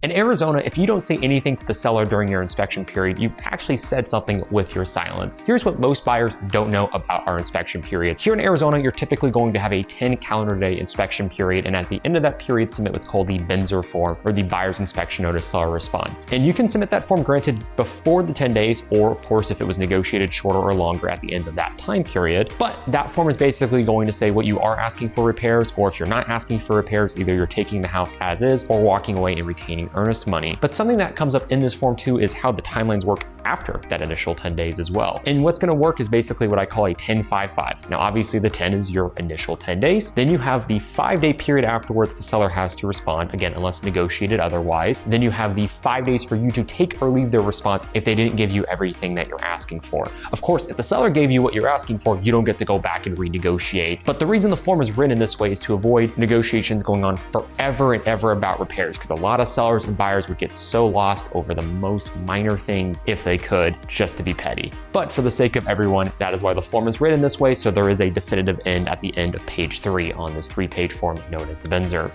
In Arizona, if you don't say anything to the seller during your inspection period, you've actually said something with your silence. Here's what most buyers don't know about our inspection period. Here in Arizona, you're typically going to have a 10 calendar day inspection period, and at the end of that period, submit what's called the BINSR form, or the Buyer's Inspection Notice Seller Response. And you can submit that form, granted, before the 10 days, or of course, if it was negotiated shorter or longer at the end of that time period. But that form is basically going to say what you are asking for repairs, or if you're not asking for repairs, either you're taking the house as is or walking away and retaining earnest money. But something that comes up in this form too is how the timelines work after that initial 10 days as well. And what's gonna work is basically what I call a 10-5-5. Now, obviously the 10 is your initial 10 days. Then you have the 5-day period afterward that the seller has to respond, again, unless negotiated otherwise. Then you have the 5 days for you to take or leave their response if they didn't give you everything that you're asking for. Of course, if the seller gave you what you're asking for, you don't get to go back and renegotiate. But the reason the form is written this way is to avoid negotiations going on forever and ever about repairs, because a lot of sellers and buyers would get so lost over the most minor things if they could, just to be petty. But for the sake of everyone, that is why the form is written this way, so there is a definitive end at the end of page 3 on this 3-page form known as the BINSR.